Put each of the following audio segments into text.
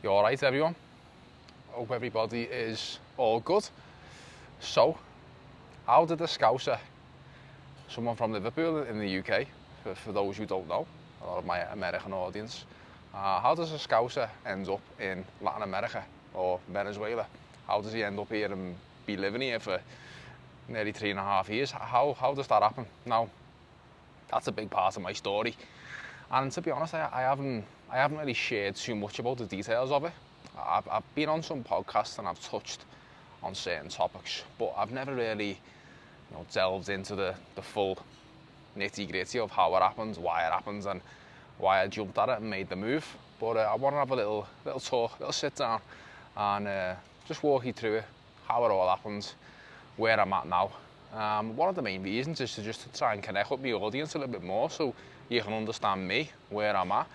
You alright, everyone? Hope everybody is all good. So, how did a Scouser, someone from Liverpool in the UK, for those who don't know, a lot of my American audience, how does a Scouser end up in Latin America or Venezuela? How does he end up here and be living here for nearly 3.5 years? How does that happen? Now, that's a big part of my story. And to be honest, I haven't really shared too much about the details of it. I've been on some podcasts and I've touched on certain topics, but I've never really, delved into the full nitty-gritty of how it happens, why it happens, and why I jumped at it and made the move. But I want to have a little talk, little sit down, and just walk you through it, how it all happens, where I'm at now. One of the main reasons is to just try and connect with my audience a little bit more, so you can understand me, where I'm at,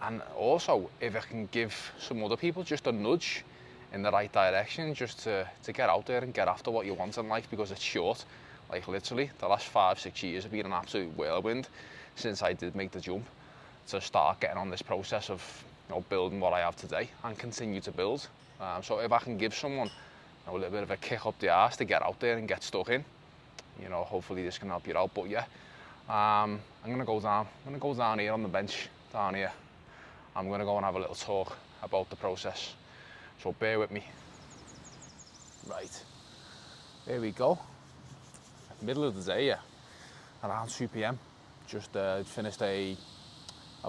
and also if I can give some other people just a nudge in the right direction, just to get out there and get after what you want in life, because it's short. Like literally, the last 5-6 years have been an absolute whirlwind since I did make the jump to start getting on this process of building what I have today and continue to build. So if I can give someone a little bit of a kick up the arse to get out there and get stuck in, hopefully this can help you out. But yeah, I'm gonna go down here on the bench down here. I'm gonna go and have a little talk about the process. So bear with me. Right, there we go. Middle of the day, yeah, around 2 p.m. Just finished a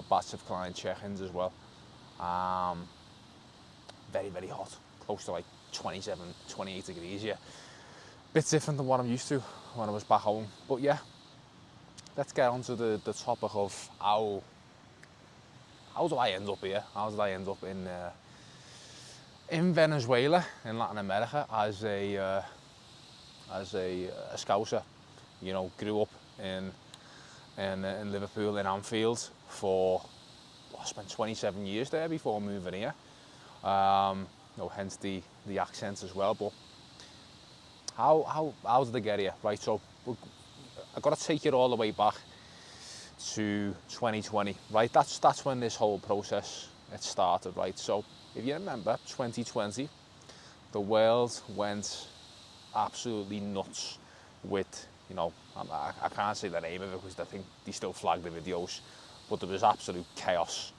batch of client check-ins as well. Very, very hot, close to like 27, 28 degrees, yeah. Bit different than what I'm used to when I was back home. But yeah, let's get on to the topic of how do I end up here? How did I end up in Venezuela, in Latin America, as a Scouser? Grew up in Liverpool, in Anfield for, I spent 27 years there before moving here. Hence the accent as well. But how did I get here? Right, so I've got to take it all the way back to 2020, right? That's when this whole process started, right? So if you remember, 2020, the world went absolutely nuts with, I can't say the name of it because I think they still flag the videos, but there was absolute chaos.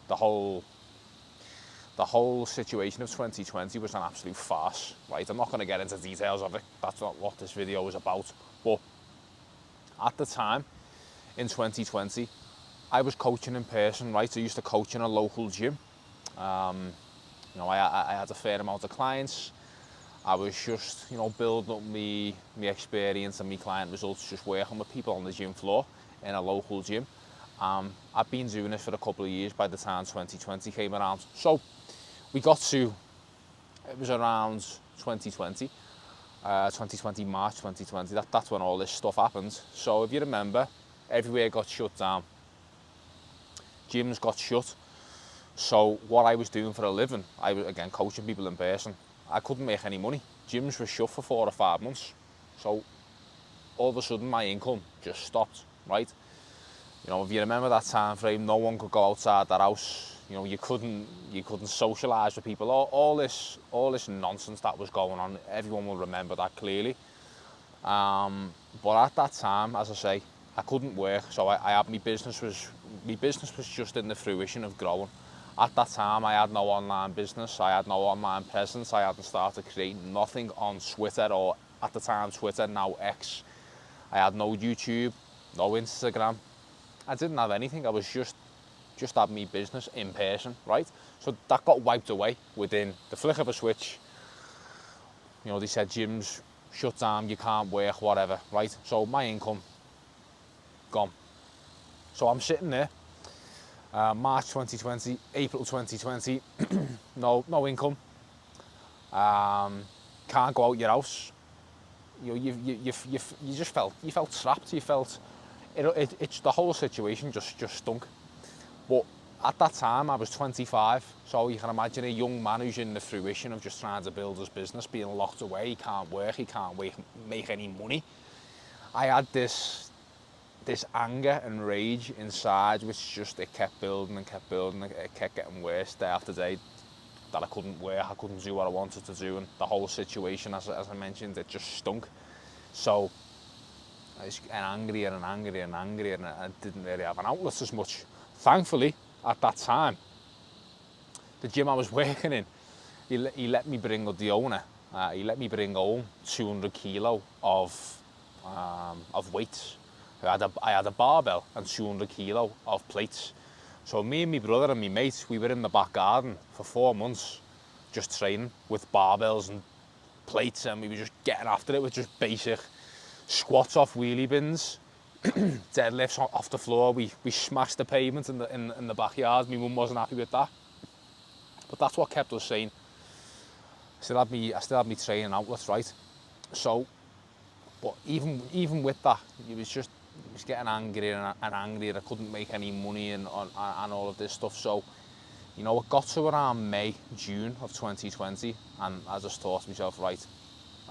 The whole situation of 2020 was an absolute farce, right? I'm not going to get into details of it. That's not what this video is about. But at the time, in 2020, I was coaching in person, right? I used to coach in a local gym. I had a fair amount of clients. I was just, building up my experience and my client results, just working with people on the gym floor in a local gym. I've been doing this for a couple of years by the time 2020 came around. So we got to, it was around 2020, March 2020, that's when all this stuff happened. So if you remember, everywhere got shut down. Gyms got shut. So what I was doing for a living, I was, again, coaching people in person. I couldn't make any money. Gyms were shut for 4 or 5 months. So all of a sudden my income just stopped, right? If you remember that time frame, no one could go outside their house. You couldn't socialise with people. All this nonsense that was going on, everyone will remember that clearly. But at that time, as I say, I couldn't work, so I had my business was just in the fruition of growing. At that time, I had no online business, I had no online presence, I hadn't started creating nothing on Twitter, or at the time Twitter, now X. I had no YouTube, no Instagram. I didn't have anything. I was just had my business in person, right? So that got wiped away within the flick of a switch. They said gyms shut down, you can't work, whatever, right? So my income gone. So I'm sitting there, March 2020, April 2020, no income. Can't go out your house. You just felt trapped. You felt it's the whole situation just stunk. But at that time I was 25, so you can imagine a young man who's in the fruition of just trying to build his business, being locked away. He can't work, he can't make any money. I had this anger and rage inside, which just, it kept building and kept building. It kept getting worse day after day. that I couldn't work, I couldn't do what I wanted to do, and the whole situation, as I mentioned, it just stunk. So I was getting angrier and angrier and angrier, and I didn't really have an outlet as much. Thankfully, at that time, the gym I was working in, he let me bring the owner. He let me bring home 200 kilo of weights. I had a barbell and 200 kilo of plates. So me and my brother and my mate, we were in the back garden for 4 months, just training with barbells and plates, and we were just getting after it with just basic squats off wheelie bins, deadlifts off the floor. We smashed the pavement in the backyard. My mum wasn't happy with that, but that's what kept us sane. I still had me training outlets, right? So, but even with that, it was getting angrier and angrier. I couldn't make any money and all of this stuff. So, you know, it got to around May, June of 2020, and I just thought to myself, right,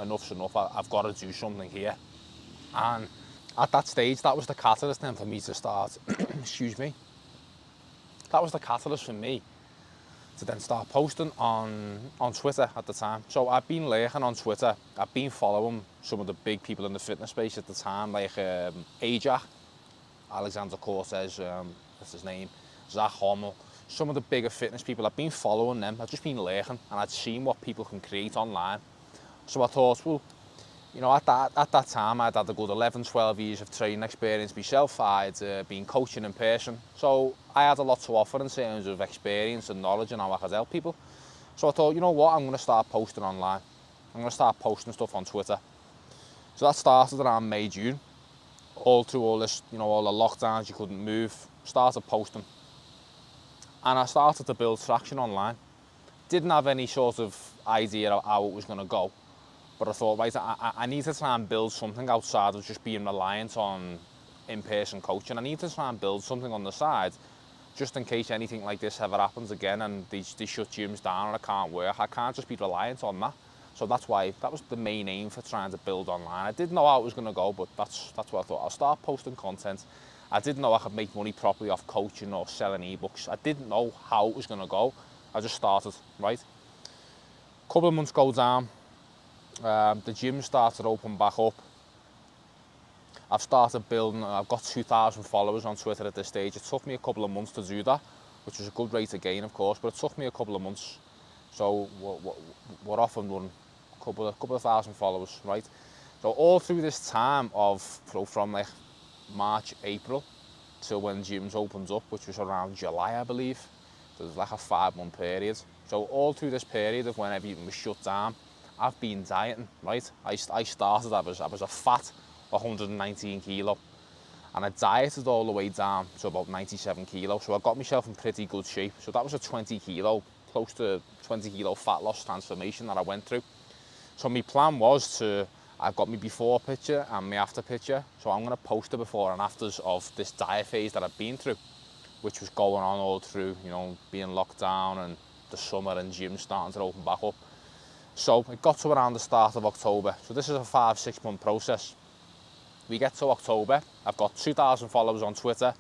enough's enough. I've got to do something here. And at that stage, that was the catalyst then for me to start. Excuse me. That was the catalyst for me to then start posting on Twitter at the time. So I've been lurking on Twitter. I've been following some of the big people in the fitness space at the time, like Ajax, Alexander Cortez, that's his name, Zach Hommel, some of the bigger fitness people. I've been following them. I've just been lurking, and I'd seen what people can create online. So I thought, well, you know, at that time, I'd had a good 11, 12 years of training experience myself. I'd been coaching in person. So I had a lot to offer in terms of experience and knowledge and how I could help people. So I thought, you know what, I'm going to start posting online. I'm going to start posting stuff on Twitter. So that started around May, June. All through all this, you know, all the lockdowns, you couldn't move. Started posting. And I started to build traction online. Didn't have any sort of idea of how it was going to go. But I thought, right, I need to try and build something outside of just being reliant on in-person coaching. I need to try and build something on the side, just in case anything like this ever happens again and they shut gyms down and I can't work. I can't just be reliant on that. So that was the main aim for trying to build online. I didn't know how it was going to go, but that's what I thought. I'll start posting content. I didn't know I could make money properly off coaching or selling ebooks. I didn't know how it was going to go. I just started, right? A couple of months go down. The gym started to open back up. I've started building, I've got 2,000 followers on Twitter at this stage. It took me a couple of months to do that, which was a good rate of gain, of course, but it took me a couple of months. So we're off and running, a couple of thousand followers, right? So all through this time from like March, April, till when gyms opened up, which was around July, I believe. So it was like a 5-month period. So all through this period of when everything was shut down, I've been dieting, right? I started, I was a fat 119 kilo, and I dieted all the way down to about 97 kilo. So I got myself in pretty good shape. So that was a 20 kilo, close to 20 kilo fat loss transformation that I went through. So my plan was I've got my before picture and my after picture. So I'm gonna post the before and afters of this diet phase that I've been through, which was going on all through, you know, being locked down and the summer and gyms starting to open back up. So it got to around the start of October. So this is a 5-6 month process. We get to October, I've got 2,000 followers on Twitter.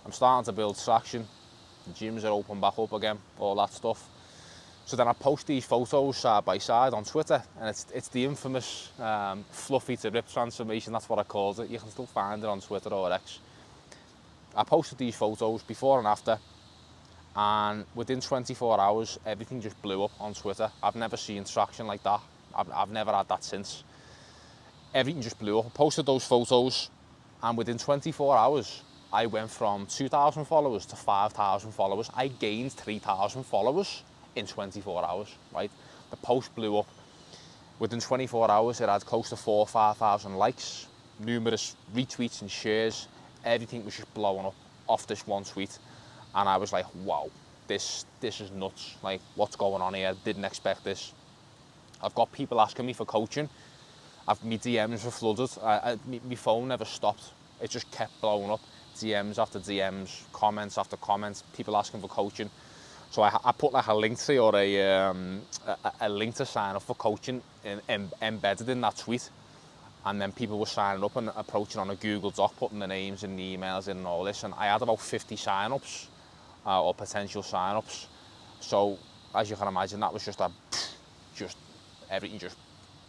I'm starting to build traction. The gyms are open back up again, all that stuff. So then I post these photos side by side on Twitter, and it's the infamous fluffy to rip transformation. That's what I called it. You can still find it on Twitter or X. I posted these photos before and after, and within 24 hours, everything just blew up on Twitter. I've never seen traction like that. I've never had that since. Everything just blew up. I posted those photos, and within 24 hours, I went from 2,000 followers to 5,000 followers. I gained 3,000 followers in 24 hours, right? The post blew up. Within 24 hours, it had close to 4,000 or 5,000 likes, numerous retweets and shares. Everything was just blowing up off this one tweet. And I was like, wow, this is nuts. Like, what's going on here? Didn't expect this. I've got people asking me for coaching. My DMs were flooded. My phone never stopped. It just kept blowing up. DMs after DMs, comments after comments, people asking for coaching. So I put like a link to or a link to sign up for coaching embedded in that tweet. And then people were signing up and approaching on a Google Doc, putting the names and the emails in and all this. And I had about 50 sign-ups or potential sign-ups. So as you can imagine, that was just everything just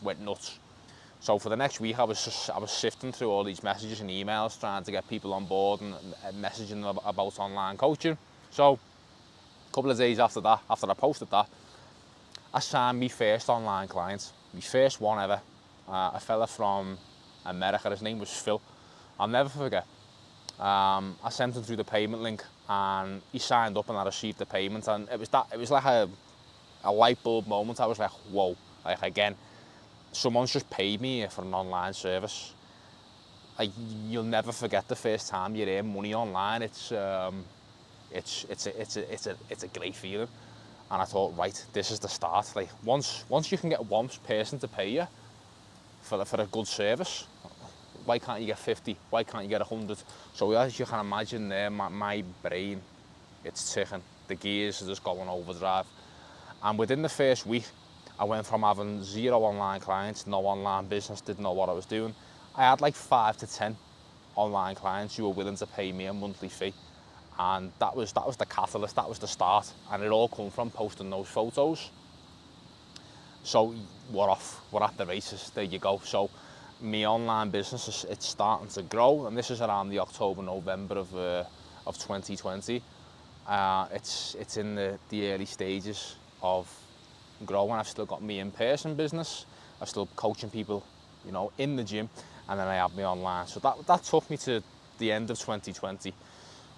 went nuts. So for the next week, I was sifting through all these messages and emails, trying to get people on board and messaging them about online coaching. So a couple of days after that, after I posted that, I signed my first online client, my first one ever. A fella from America, his name was Phil. I'll never forget. I sent him through the payment link, and he signed up, and I received the payment, and it was like a light bulb moment. I was like, whoa, like again, someone's just paid me for an online service. Like, you'll never forget the first time you earn money online. It's a great feeling. And I thought, right, this is the start. Like, once you can get one person to pay you for a good service, why can't you get 50? Why can't you get 100? So as you can imagine there, my brain, it's ticking. The gears are just going overdrive. And within the first week, I went from having 0 online clients, no online business, didn't know what I was doing. I had like 5 to 10 online clients who were willing to pay me a monthly fee. And that was the catalyst, that was the start. And it all come from posting those photos. So we're off, we're at the races, there you go. So my online business, it's starting to grow, and this is around the October, November of 2020. It's in the early stages of growing. I've still got me in-person business. I'm still coaching people, you know, in the gym, and then I have me online. So that took me to the end of 2020.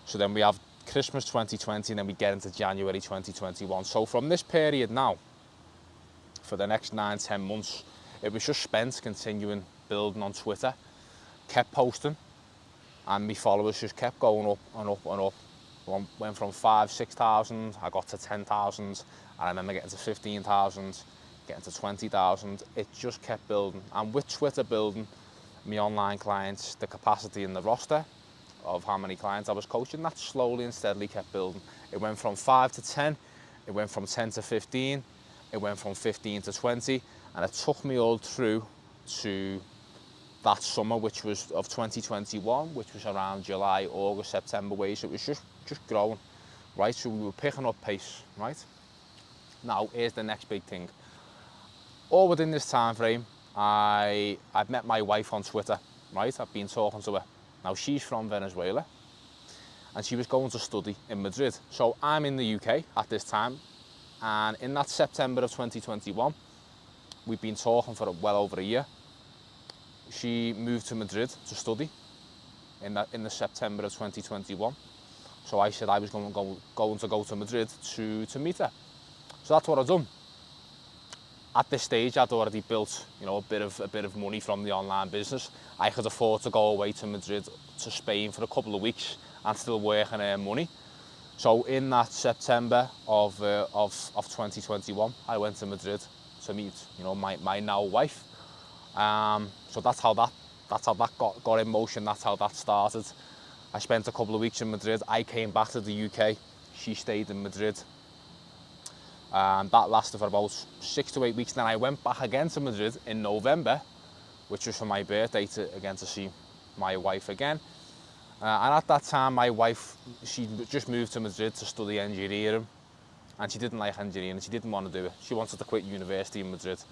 So then we have Christmas 2020, and then we get into January 2021. So from this period now, for the next 9-10 months, it was just spent continuing building on Twitter, kept posting, and my followers just kept going up and up and up. Went from 5,000-6,000, I got to 10,000, and I remember getting to 15,000, getting to 20,000. It just kept building. And with Twitter building, my online clients, the capacity in the roster of how many clients I was coaching, that slowly and steadily kept building. It went from 5 to 10, it went from 10 to 15, it went from 15 to 20, and it took me all through to that summer, which was of 2021, which was around July, August, September way. So it was just growing, right? So we were picking up pace, right? Now, here's the next big thing. All within this time frame, I've met my wife on Twitter, right? I've been talking to her. Now, she's from Venezuela, and she was going to study in Madrid. So I'm in the UK at this time, and in that September of 2021, we've been talking for well over a year. She moved to Madrid to study in the September of 2021. So I said I was going to go to Madrid to meet her. So that's what I've done. At this stage, I'd already built, you know, a bit of money from the online business. I could afford to go away to Madrid, to Spain for a couple of weeks and still work and earn money. So in that September of 2021, I went to Madrid to meet, you know, my now wife. So that's how that got in motion. That's how that started. I spent a couple of weeks in Madrid. I came back to the UK. She stayed in Madrid. That lasted for about 6 to 8 weeks. Then I went back again to Madrid in November, which was for my birthday, to see my wife again. And at that time, my wife, she just moved to Madrid to study engineering, and she didn't like engineering. She didn't want to do it. She wanted to quit university in Madrid.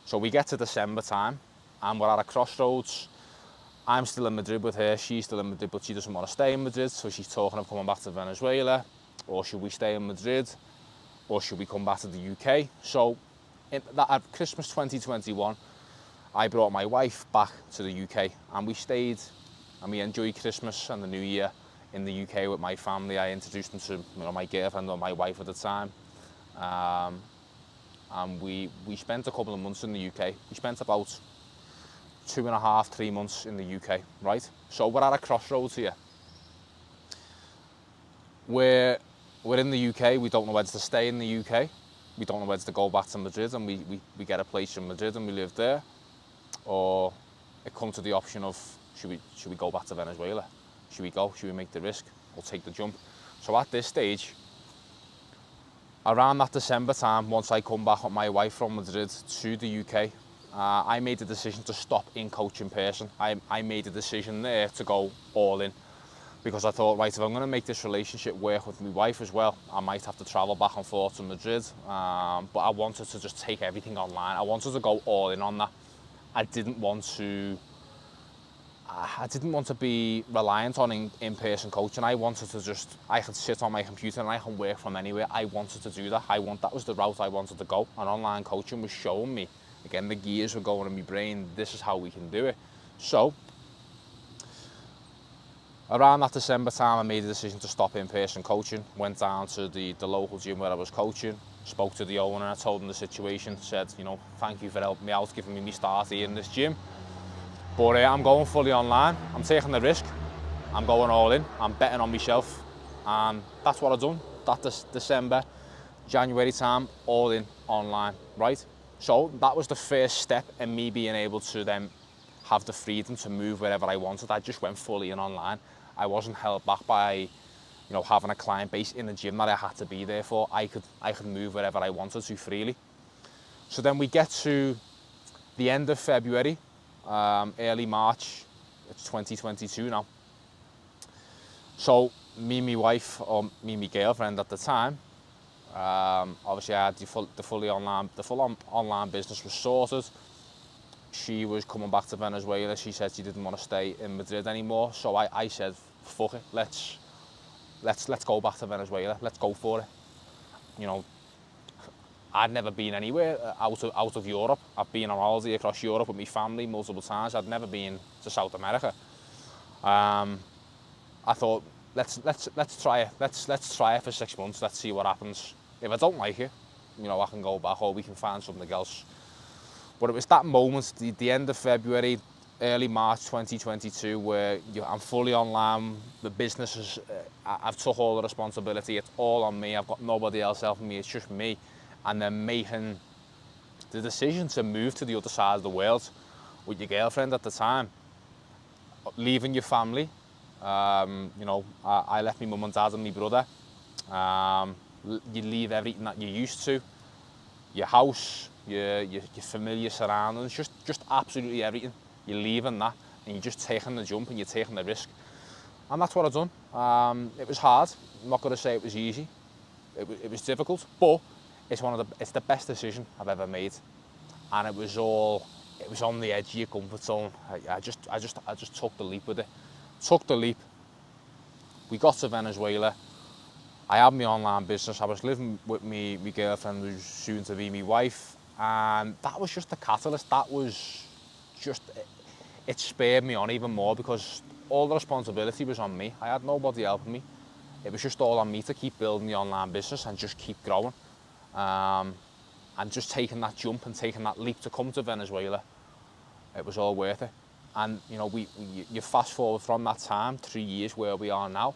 So we get to December time, and we're at a crossroads. I'm still in Madrid with her, she's still in Madrid, but she doesn't want to stay in Madrid, so she's talking of coming back to Venezuela, or should we stay in Madrid, or should we come back to the UK? So at Christmas 2021, I brought my wife back to the UK, and we stayed, and we enjoyed Christmas and the New Year in the UK with my family. I introduced them to, you know, my girlfriend or my wife at the time. And we spent a couple of months in the UK. We spent about 2.5-3 months in the UK, right? So we're at a crossroads here. We're in the UK, we don't know whether to stay in the UK. We don't know whether to go back to Madrid, and we get a place in Madrid and we live there. Or it comes to the option of, should we go back to Venezuela? Should we go? Should we make the risk? Or take the jump? So at this stage, around that December time, once I come back with my wife from Madrid to the UK, I made the decision to stop in coach in person. I made the decision there to go all in. because I thought, right, if I'm going to make this relationship work with my wife as well, I might have to travel back and forth to Madrid. But I wanted to just take everything online. I wanted to go all in on that. I didn't want to be reliant on in-person coaching. I wanted to I could sit on my computer and I can work from anywhere. I wanted to do that. That was the route I wanted to go. And online coaching was showing me, again, the gears were going in my brain, this is how we can do it. So, around that December time, I made a decision to stop in-person coaching. Went down to the local gym where I was coaching, spoke to the owner, I told him the situation, said, thank you for helping me out, giving me my start here in this gym. But I'm going fully online, I'm taking the risk, I'm going all in, I'm betting on myself. And that's what I've done. That December, January time, all in online, right? So that was the first step in me being able to then have the freedom to move wherever I wanted. I just went fully in online. I wasn't held back by, having a client base in the gym that I had to be there for. I could move wherever I wanted to freely. So then we get to the end of February, early March. It's 2022 now. So me, my wife, or me, my girlfriend at the time, obviously I had the full online business was sorted. She was coming back to Venezuela. She said she didn't want to stay in Madrid anymore. So I said, fuck it, let's go back to Venezuela. Let's go for it. I'd never been anywhere out of Europe. I've been on holiday across Europe with my family multiple times. I'd never been to South America. I thought, let's try it. Let's try it for 6 months. Let's see what happens. If I don't like it, I can go back or we can find something else. But it was that moment, the end of February, early March 2022, where I'm fully online. The business is, I've took all the responsibility. It's all on me. I've got nobody else helping me. It's just me. And then making the decision to move to the other side of the world with your girlfriend at the time, leaving your family. I left my mum and dad and my brother. You leave everything that you're used to, your house, your familiar surroundings, just absolutely everything. You're leaving that and you're just taking the jump and you're taking the risk. And that's what I've done. It was hard. I'm not going to say it was easy. It was difficult, but it's the best decision I've ever made. And it was on the edge of your comfort zone. I just took the leap with it. Took the leap. We got to Venezuela. I had my online business. I was living with my girlfriend, who's soon to be my wife. And that was just the catalyst. That was just, it spurred me on even more because all the responsibility was on me. I had nobody helping me. It was just all on me to keep building the online business and just keep growing. And just taking that jump and taking that leap to come to Venezuela, it was all worth it. And you fast forward from that time, 3 years where we are now.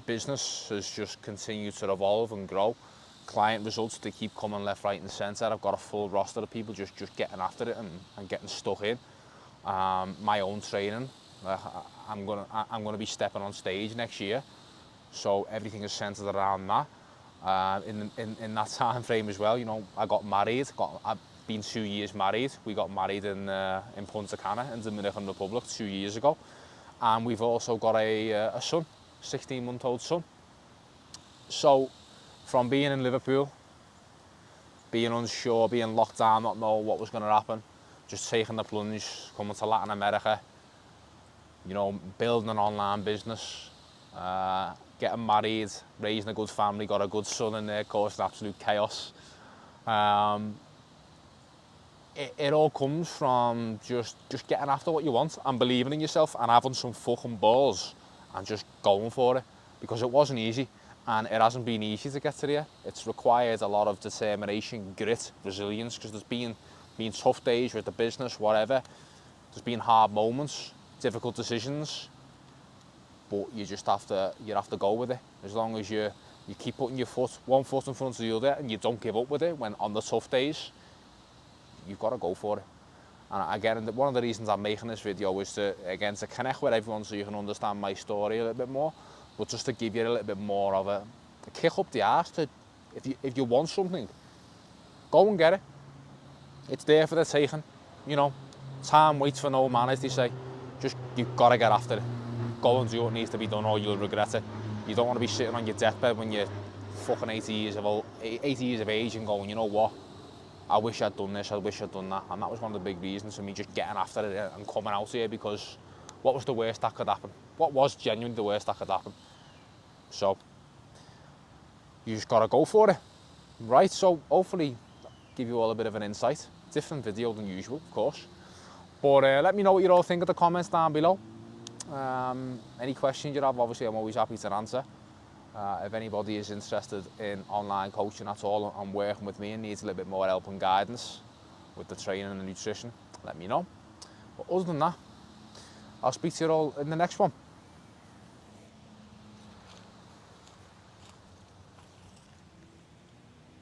Business has just continued to evolve and grow. Client results, they keep coming left, right and centre. I've got a full roster of people just getting after it and getting stuck in. My own training, I'm gonna be stepping on stage next year, so everything is centred around that. In that time frame as well, I got married. I've been 2 years married. We got married in Punta Cana in the Dominican Republic 2 years ago, and we've also got a son, 16-month-old son. So, from being in Liverpool, being unsure, being locked down, not knowing what was going to happen, just taking the plunge, coming to Latin America, building an online business, getting married, raising a good family, got a good son in there, causing absolute chaos. It all comes from just getting after what you want and believing in yourself and having some fucking balls and just going for it, because it wasn't easy. And it hasn't been easy to get to there. It's required a lot of determination, grit, resilience, because there's been tough days with the business, whatever. There's been hard moments, difficult decisions, but you have to go with it. As long as you keep putting one foot in front of the other and you don't give up with it when on the tough days, you've got to go for it. And again, one of the reasons I'm making this video is to connect with everyone so you can understand my story a little bit more. But just to give you a little bit more of a kick up the arse to, if you want something, go and get it. It's there for the taking. Time waits for no man, as they say. Just, you've got to get after it. go and do what needs to be done or you'll regret it. You don't want to be sitting on your deathbed when you're fucking 80 years of age and going, you know what, I wish I'd done this, I wish I'd done that. And that was one of the big reasons for me just getting after it and coming out here, because what was the worst that could happen? What was genuinely the worst that could happen? So you just gotta go for it, right? So hopefully give you all a bit of an insight. Different video than usual, of course. But let me know what you all think in the comments down below. Any questions you have, obviously I'm always happy to answer. If anybody is interested in online coaching at all and working with me and needs a little bit more help and guidance with the training and the nutrition, let me know. But other than that, I'll speak to you all in the next one.